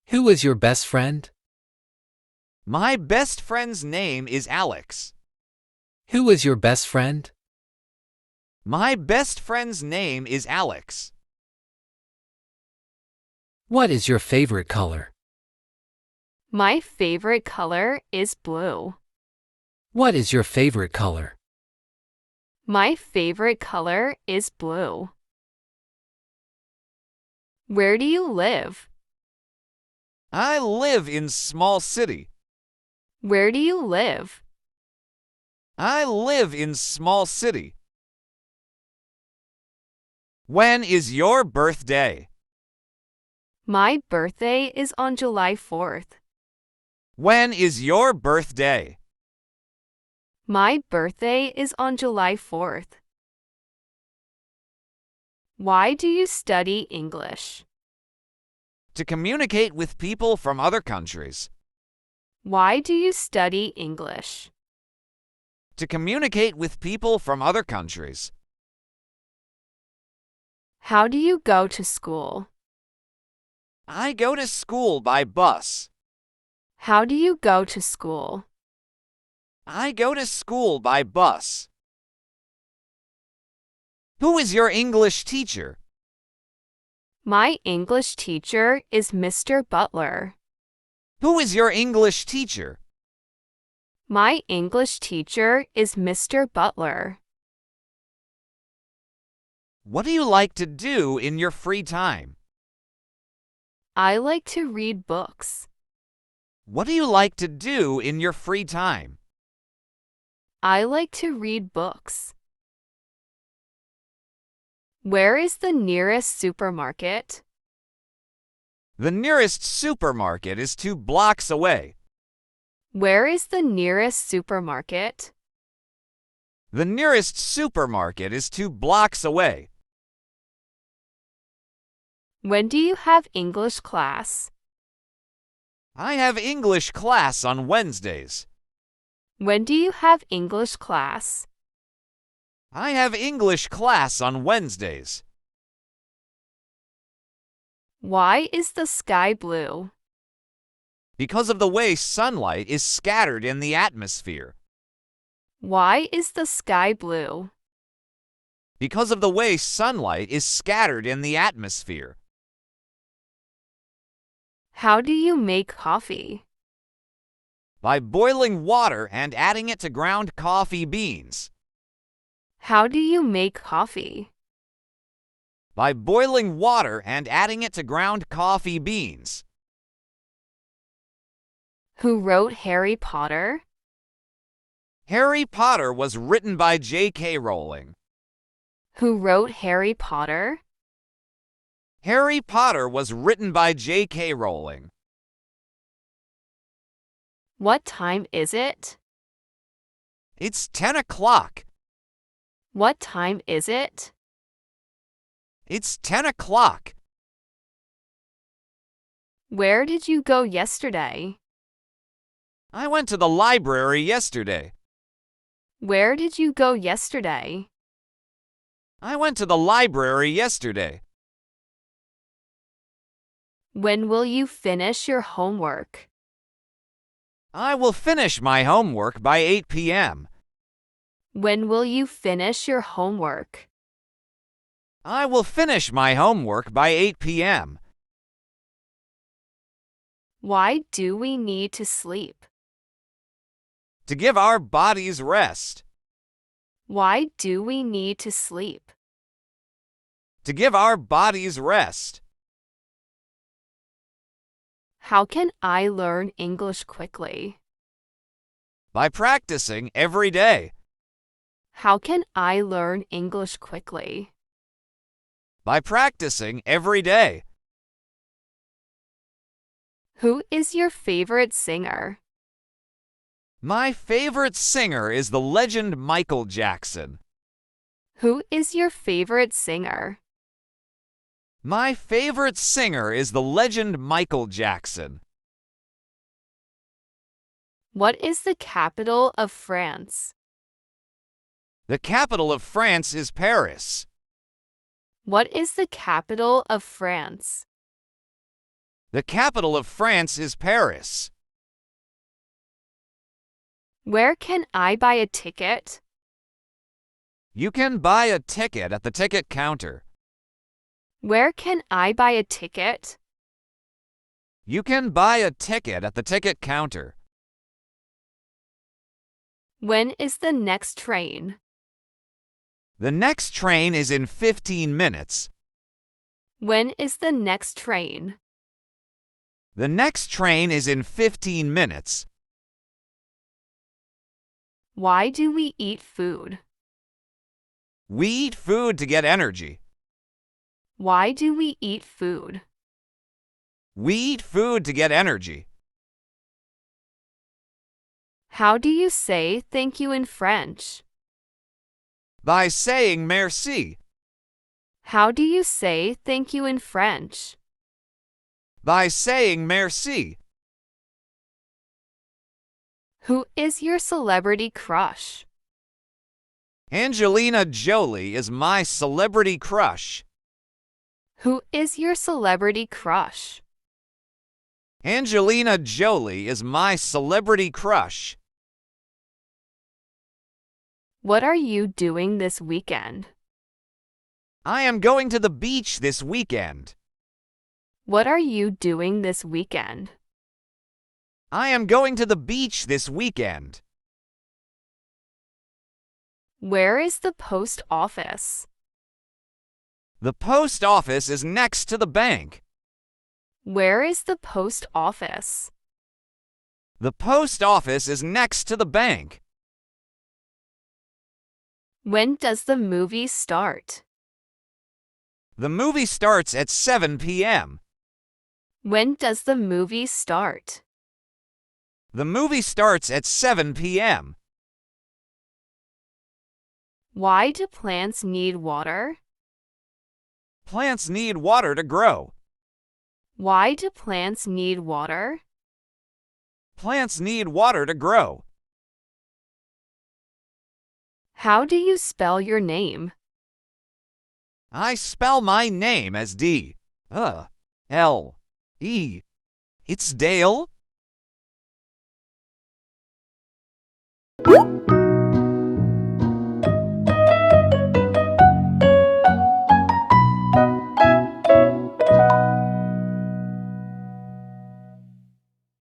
Who is your best friend? My best friend's name is Alex. Who is your best friend? My best friend's name is Alex. What is your favorite color? My favorite color is blue. What is your favorite color? My favorite color is blue. Where do you live? I live in small city. Where do you live? I live in small city. When is your birthday? My birthday is on July 4th. When is your birthday? My birthday is on July 4th. Why do you study English? To communicate with people from other countries. Why do you study English? To communicate with people from other countries. How do you go to school? I go to school by bus. How do you go to school? I go to school by bus. Who is your English teacher? My English teacher is Mr. Butler. Who is your English teacher? My English teacher is Mr. Butler. What do you like to do in your free time? I like to read books. What do you like to do in your free time? I like to read books. Where is the nearest supermarket? The nearest supermarket is 2 blocks away. Where is the nearest supermarket? The nearest supermarket is 2 blocks away. When do you have English class? I have English class on Wednesdays. When do you have English class? I have English class on Wednesdays. Why is the sky blue? Because of the way sunlight is scattered in the atmosphere. Why is the sky blue? Because of the way sunlight is scattered in the atmosphere. How do you make coffee? By boiling water and adding it to ground coffee beans. How do you make coffee? By boiling water and adding it to ground coffee beans. Who wrote Harry Potter? Harry Potter was written by J.K. Rowling. Who wrote Harry Potter? Harry Potter was written by J.K. Rowling. What time is it? It's 10 o'clock. What time is it? It's 10 o'clock. Where did you go yesterday? I went to the library yesterday. Where did you go yesterday? I went to the library yesterday. When will you finish your homework? I will finish my homework by 8 p.m. When will you finish your homework? I will finish my homework by 8 p.m. Why do we need to sleep? To give our bodies rest. Why do we need to sleep? To give our bodies rest. How can I learn English quickly? By practicing every day. How can I learn English quickly? By practicing every day. Who is your favorite singer? My favorite singer is the legend Michael Jackson. Who is your favorite singer? My favorite singer is the legend Michael Jackson. What is the capital of France? The capital of France is Paris. What is the capital of France? The capital of France is Paris. Where can I buy a ticket? You can buy a ticket at the ticket counter. Where can I buy a ticket? You can buy a ticket at the ticket counter. When is the next train? The next train is in 15 minutes. When is the next train? The next train is in 15 minutes. Why do we eat food? We eat food to get energy. Why do we eat food? We eat food to get energy. How do you say thank you in French? By saying merci. How do you say thank you in French? By saying merci. Who is your celebrity crush? Angelina Jolie is my celebrity crush. Who is your celebrity crush? Angelina Jolie is my celebrity crush. What are you doing this weekend? I am going to the beach this weekend. What are you doing this weekend? I am going to the beach this weekend. Where is the post office? The post office is next to the bank. Where is the post office? The post office is next to the bank. When does the movie start? The movie starts at 7 p.m. When does the movie start? The movie starts at 7 p.m. Why do plants need water? Plants need water to grow. Why do plants need water? Plants need water to grow. How do you spell your name? I spell my name as D-L-E. It's Dale.